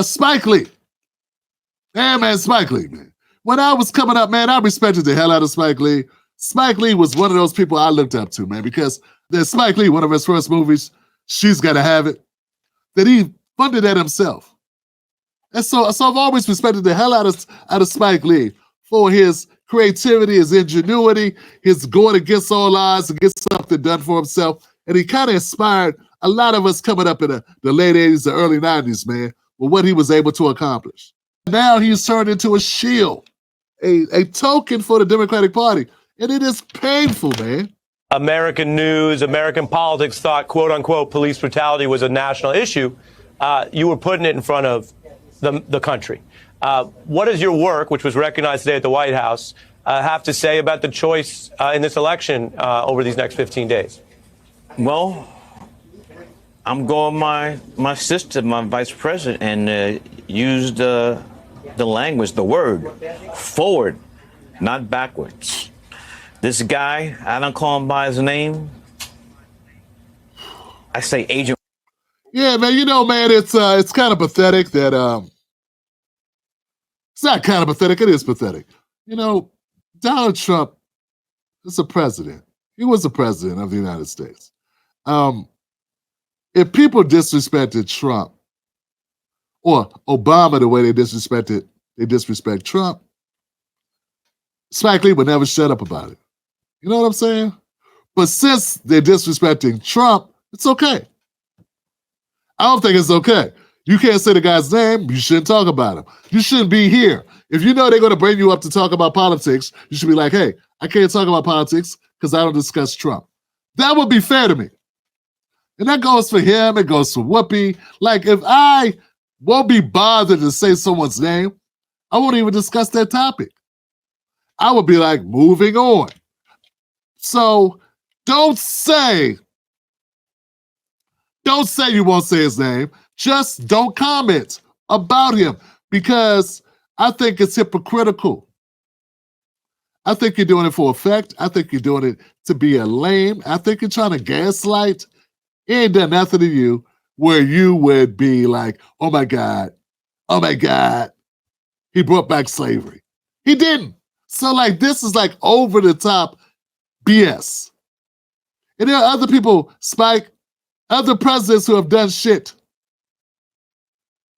Spike Lee. Yeah, man, Spike Lee, man. When I was coming up, man, I respected the hell out of Spike Lee. Spike Lee was one of those people I looked up to, man, because there's Spike Lee, one of his first movies, She's Gotta Have It, that he funded that himself. And so I've always respected the hell out of Spike Lee for his creativity, his ingenuity, his going against all odds to get something done for himself. And he kind of inspired a lot of us coming up in the late 80s, the early 90s, man, with what he was able to accomplish. Now he's turned into a shield, a token for the Democratic Party. And it is painful, man. American news, American politics thought, quote unquote, police brutality was a national issue. You were putting it in front of the country. What does your work, which was recognized today at the White House, have to say about the choice in this election over these next 15 days? Well, I'm going my sister, my vice president, and used the language, the word, forward, not backwards. This guy, I don't call him by his name. I say Agent. Yeah, man, you know, man, it's kind of pathetic that it's not kind of pathetic, it is pathetic. You know, Donald Trump is a president. He was the president of the United States. If people disrespected Trump or Obama the way they disrespect Trump, Spike Lee would never shut up about it. You know what I'm saying? But since they're disrespecting Trump, it's okay. I don't think it's okay. You can't say the guy's name. You shouldn't talk about him. You shouldn't be here. If you know they're going to bring you up to talk about politics, you should be like, hey, I can't talk about politics because I don't discuss Trump. That would be fair to me. And that goes for him. It goes for Whoopi. Like, if I won't be bothered to say someone's name, I won't even discuss that topic. I would be like, moving on. So don't say you won't say his name. Just don't comment about him because I think it's hypocritical. I think you're doing it for effect. I think you're doing it to be a lame. I think you're trying to gaslight. It ain't done nothing to you where you would be like, oh my God, he brought back slavery. He didn't. So like, this is like over the top BS. And there are other people, Spike, other presidents who have done shit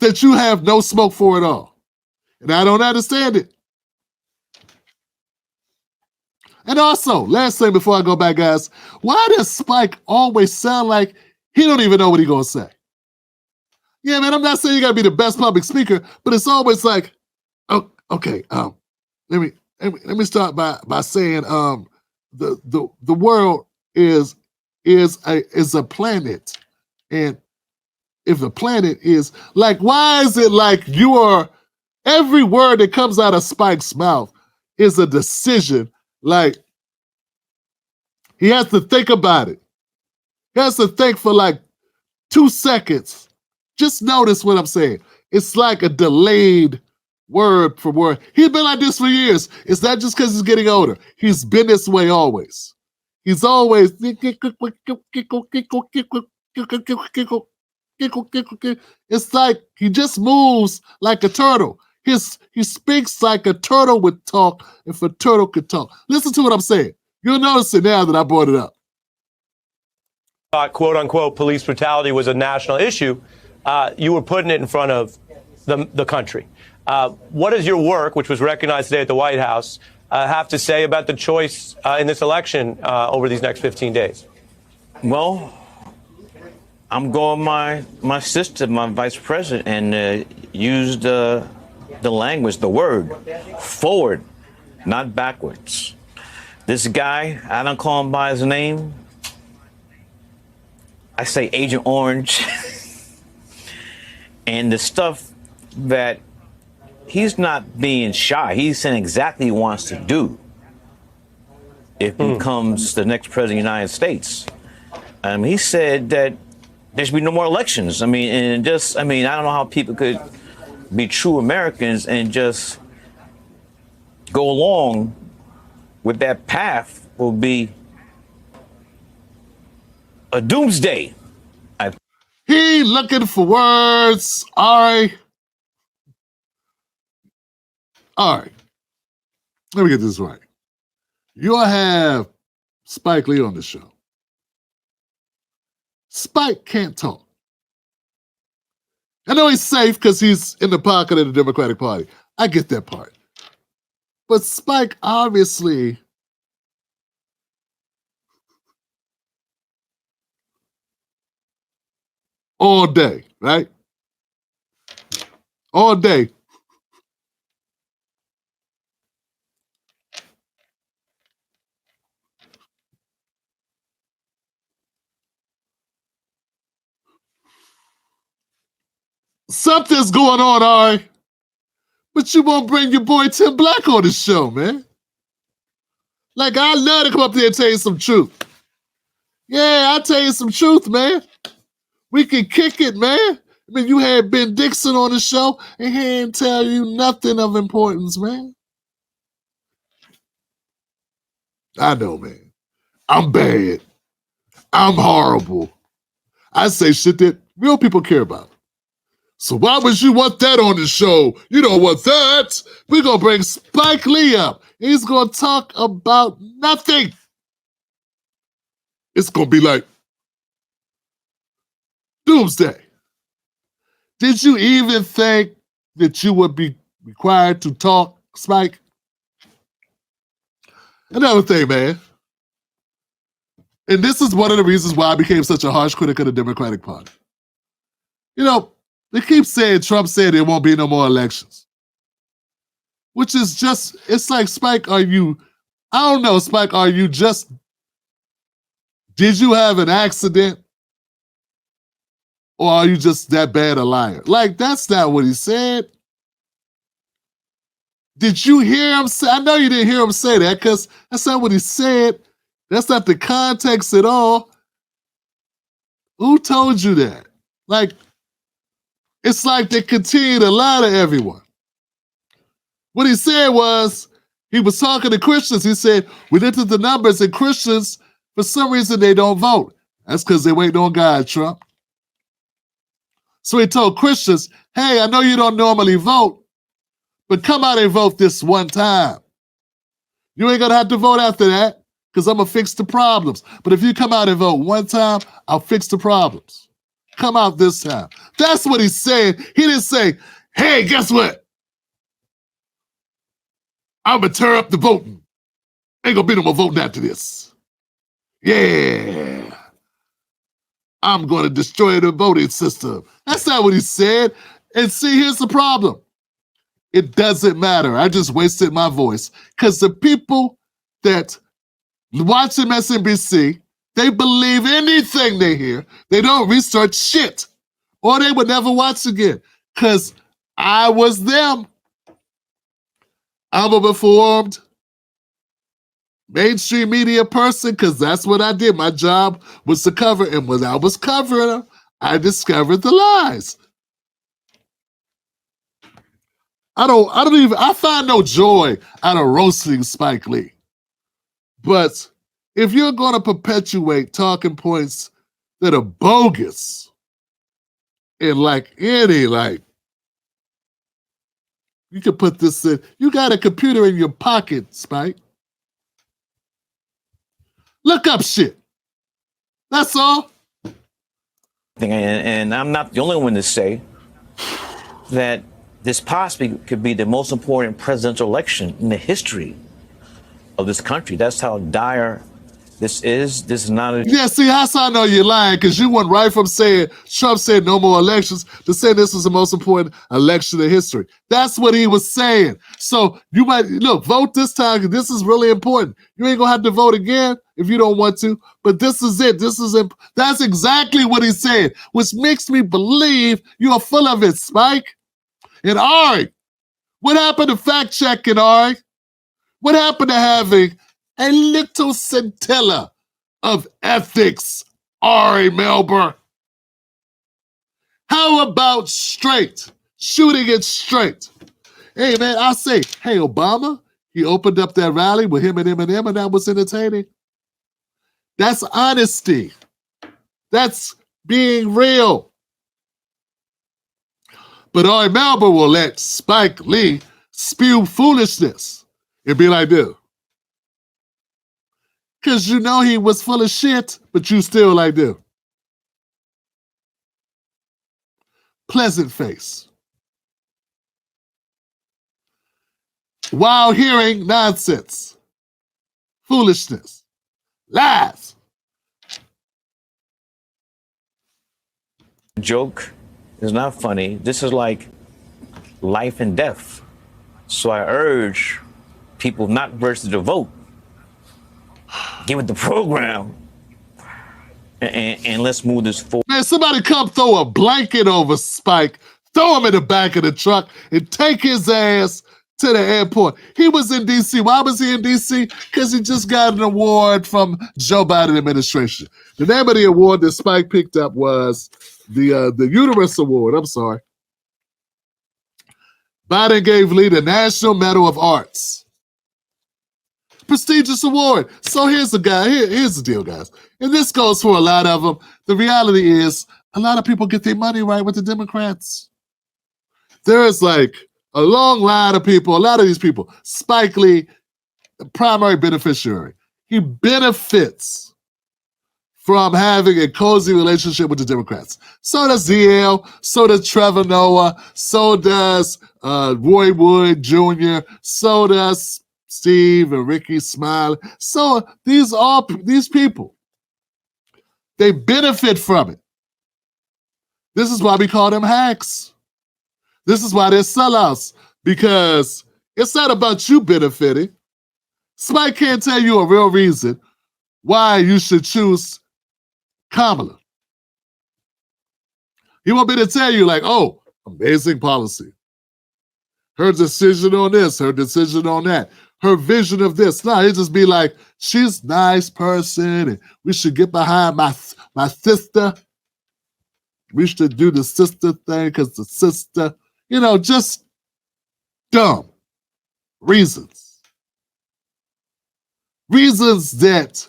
that you have no smoke for at all. And I don't understand it. And also, last thing before I go back, guys, why does Spike always sound like he don't even know what he's gonna say? Yeah, man, I'm not saying you gotta be the best public speaker, but it's always like, oh, okay, let me start by saying the world is a planet. And if the planet is like, why is it like every word that comes out of Spike's mouth is a decision? Like, he has to think about it. He has to think for like 2 seconds. Just notice what I'm saying. It's like a delayed word for word. He's been like this for years. It's not just because he's getting older. He's been this way always. He's always, it's like he just moves like a turtle. He speaks like a turtle would talk if a turtle could talk. Listen to what I'm saying. You'll notice it now that I brought it up. Quote unquote, police brutality was a national issue. You were putting it in front of the country. What does your work, which was recognized today at the White House, have to say about the choice in this election over these next 15 days? Well, I'm going my sister, my vice president, and used the language, the word, forward, not backwards. This guy, I don't call him by his name. I say Agent Orange. And the stuff that he's not being shy. He's saying exactly what he wants to do if he becomes the next president of the United States. He said that there should be no more elections. I don't know how people could be true Americans and just go along with that path will be a doomsday. He looking for words, Ari. All right. Let me get this right. You'll have Spike Lee on the show. Spike can't talk. I know he's safe because he's in the pocket of the Democratic Party. I get that part. But Spike obviously all day, right? All day. Something's going on, Ari. But you won't bring your boy Tim Black on the show, man. Like, I love to come up there and tell you some truth. Yeah, I'll tell you some truth, man. We can kick it, man. I mean, you had Ben Dixon on the show, and he didn't tell you nothing of importance, man. I know, man. I'm bad. I'm horrible. I say shit that real people care about. So why would you want that on the show? You don't want that. We're going to bring Spike Lee up. He's going to talk about nothing. It's going to be like doomsday. Did you even think that you would be required to talk, Spike? Another thing, man. And this is one of the reasons why I became such a harsh critic of the Democratic Party. You know, they keep saying Trump said there won't be no more elections. Which is just, it's like, Spike, I don't know, Spike, did you have an accident? Or are you just that bad a liar? Like, that's not what he said. Did you hear him say, I know you didn't hear him say that because that's not what he said. That's not the context at all. Who told you that? Like, it's like they continue to lie to everyone. What he said was, he was talking to Christians. He said, we looked at the numbers and Christians, for some reason, they don't vote. That's because they waiting on God, Trump. So he told Christians, hey, I know you don't normally vote, but come out and vote this one time. You ain't going to have to vote after that because I'm going to fix the problems. But if you come out and vote one time, I'll fix the problems. Come out this time. That's what he's saying. He didn't say, hey, guess what? I'm going to tear up the voting. Ain't going to be no more voting after this. Yeah. I'm going to destroy the voting system. That's not what he said. And see, here's the problem. It doesn't matter. I just wasted my voice. Because the people that watch MSNBC, they believe anything they hear. They don't research shit. Or they would never watch again. Because I was them. I'm a reformed mainstream media person because that's what I did. My job was to cover. And when I was covering them, I discovered the lies. I find no joy out of roasting Spike Lee. But if you're going to perpetuate talking points that are bogus and you can put this in, you got a computer in your pocket, Spike. Look up shit. That's all. And I'm not the only one to say that this possibly could be the most important presidential election in the history of this country. That's how dire this is. This is not a... Yeah, see, that's how I know you're lying, because you went right from saying Trump said no more elections to saying this is the most important election in history. That's what he was saying. So you might, look, vote this time, because this is really important. You ain't going to have to vote again if you don't want to, but this is it. That's exactly what he said, which makes me believe you are full of it, Spike. And Ari, what happened to fact-checking, Ari? What happened to having a little scintilla of ethics, Ari Melber? How about straight? Shooting it straight. Hey, man, I say, hey, Obama, he opened up that rally with him and Eminem, and that was entertaining. That's honesty. That's being real. But Ari Melber will let Spike Lee spew foolishness, it'd be like this. Because you know he was full of shit, but you still like this. Pleasant face. While hearing nonsense, foolishness, lies. Joke is not funny. This is like life and death. So I urge people not versus the vote. Get with the program and let's move this forward. Man, somebody come throw a blanket over Spike, throw him in the back of the truck, and take his ass to the airport. He was in D.C. Why was he in D.C.? Because he just got an award from Joe Biden administration. The name of the award that Spike picked up was the Uterus Award. I'm sorry. Biden gave Lee the National Medal of Arts. Prestigious award. So here's the guy. Here's the deal, guys. And this goes for a lot of them. The reality is a lot of people get their money right with the Democrats. There is like a long line of people, a lot of these people. Spike Lee, the primary beneficiary. He benefits from having a cozy relationship with the Democrats. So does DL, so does Trevor Noah, so does Roy Wood Jr., so does Steve and Ricky Smiley. So these people, they benefit from it. This is why we call them hacks. This is why they're sellouts, because it's not about you benefiting. Spike can't tell you a real reason why you should choose Kamala. He won't be able to tell you like, oh, amazing policy. Her decision on this, her decision on that, her vision of this. No, he'll just be like, she's a nice person and we should get behind my sister. We should do the sister thing because the sister, just dumb reasons. Reasons that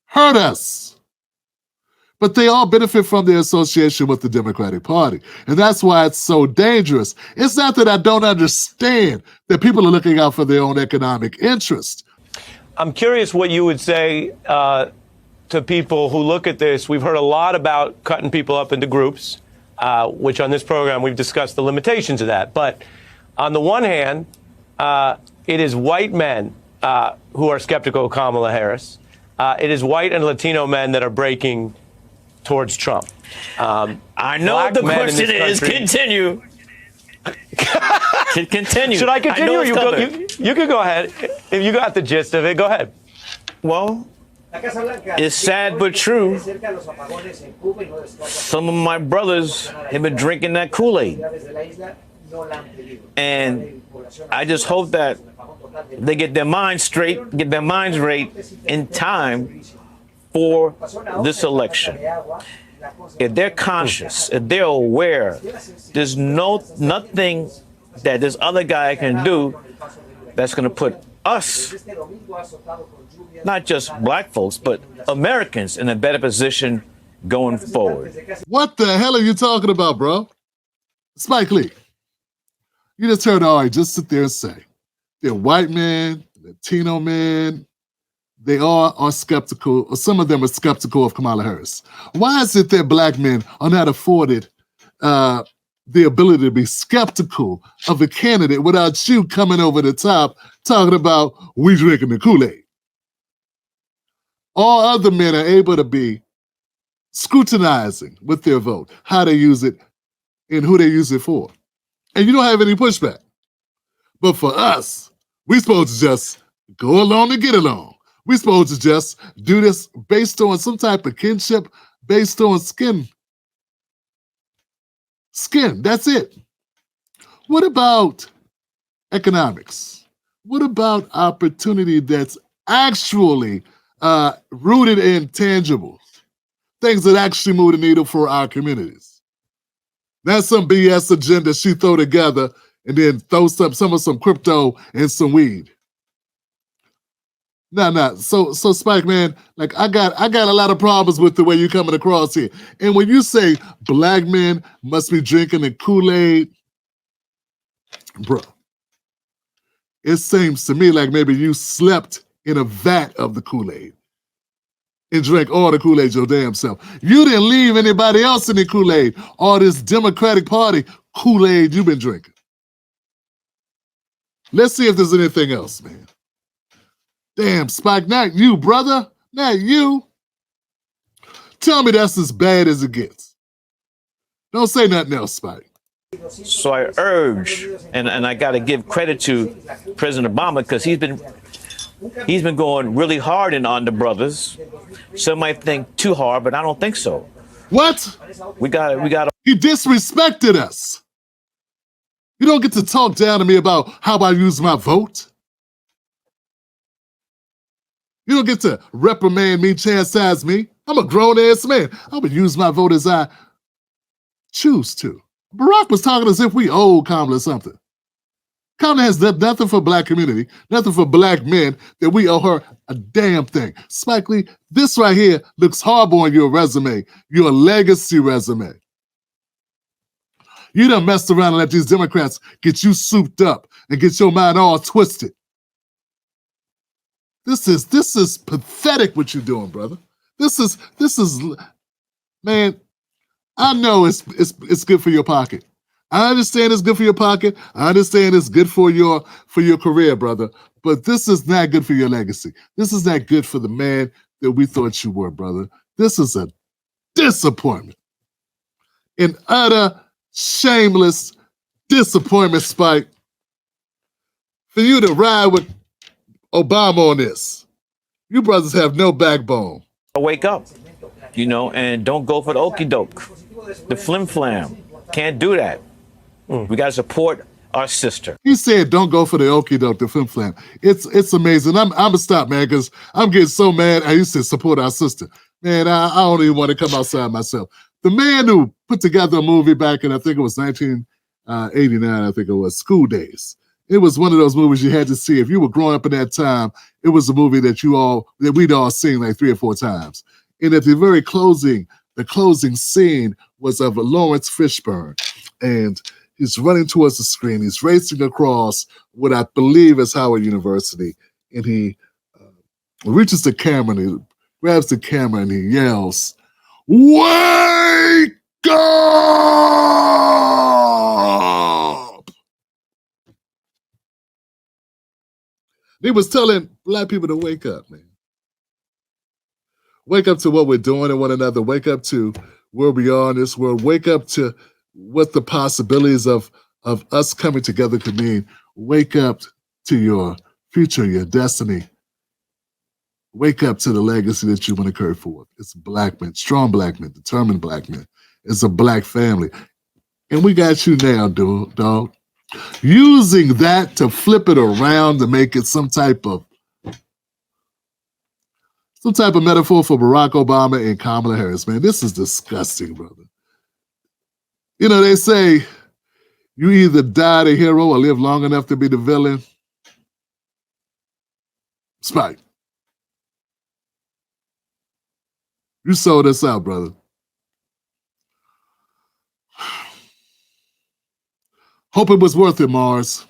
hurt us. But they all benefit from their association with the Democratic Party. And that's why it's so dangerous. It's not that I don't understand that people are looking out for their own economic interest. I'm curious what you would say to people who look at this. We've heard a lot about cutting people up into groups, which on this program we've discussed the limitations of that. But on the one hand, it is white men who are skeptical of Kamala Harris. It is white and Latino men that are breaking towards Trump. I know the question is continue. Continue. Should I continue? You can go ahead. If you got the gist of it, go ahead. Well, it's sad but true. Some of my brothers have been drinking that Kool-Aid. And I just hope that they get their minds straight, get their minds right in time for this election. If they're conscious, if they're aware, there's nothing that this other guy can do that's going to put us, not just black folks, but Americans in a better position going forward. What the hell are you talking about, bro? Spike Lee, you just heard all right, just sit there and say, they're white men, Latino men, they all are skeptical, or some of them are skeptical of Kamala Harris. Why is it that black men are not afforded the ability to be skeptical of a candidate without you coming over the top talking about we drinking the Kool-Aid? All other men are able to be scrutinizing with their vote, how they use it and who they use it for. And you don't have any pushback. But for us, we're supposed to just go along and get along. We're supposed to just do this based on some type of kinship, based on skin. Skin, that's it. What about economics? What about opportunity that's actually rooted in tangibles? Things that actually move the needle for our communities. That's some BS agenda she throw together and then throw some crypto and some weed. No. So Spike, man, like I got a lot of problems with the way you're coming across here. And when you say black men must be drinking the Kool-Aid, bro, it seems to me like maybe you slept in a vat of the Kool-Aid and drank all the Kool-Aid your damn self. You didn't leave anybody else in the Kool-Aid, all this Democratic Party Kool-Aid you've been drinking. Let's see if there's anything else, man. Damn, Spike, not you, brother. Not you. Tell me that's as bad as it gets. Don't say nothing else, Spike. So I urge, and I got to give credit to President Obama, because he's been going really hard on the brothers. Some might think too hard, but I don't think so. What? We got. He disrespected us. You don't get to talk down to me about how I use my vote. You don't get to reprimand me, chastise me. I'm a grown-ass man. I would use my vote as I choose to. Barack was talking as if we owe Kamala something. Kamala has done nothing for black community, nothing for black men, that we owe her a damn thing. Spike Lee, this right here looks horrible on your resume, your legacy resume. You done messed around and let these Democrats get you souped up and get your mind all twisted. This is pathetic what you're doing, brother. This is, man, I know it's good for your pocket. I understand it's good for your pocket. I understand it's good for your career, brother. But this is not good for your legacy. This is not good for the man that we thought you were, brother. This is a disappointment. An utter, shameless disappointment, Spike. For you to ride with Obama on this. You brothers have no backbone. Wake up, and don't go for the okie doke, the flim flam. Can't do that. We got to support our sister. He said, "Don't go for the okie doke, the flim flam." It's amazing. I'm gonna stop, man, because I'm getting so mad. I used to support our sister, man. I don't even want to come outside myself. The man who put together a movie back in, I think it was 1989. I think it was School Days. It was one of those movies you had to see. If you were growing up in that time, it was a movie that we'd all seen like 3 or 4 times. And at the very closing, the closing scene was of Lawrence Fishburne. And he's running towards the screen. He's racing across what I believe is Howard University. And he reaches the camera and he grabs the camera and he yells, "Wake up!" He was telling black people to wake up, man. Wake up to what we're doing to one another. Wake up to where we are in this world. Wake up to what the possibilities of us coming together could mean. Wake up to your future, your destiny. Wake up to the legacy that you want to carry forward. It's black men, strong black men, determined black men. It's a black family. And we got you now, dog. Using that to flip it around to make it some type of metaphor for Barack Obama and Kamala Harris, man. This is disgusting, brother. They say you either die the hero or live long enough to be the villain. Spike, you sold us out, brother. Hope it was worth it, Mars.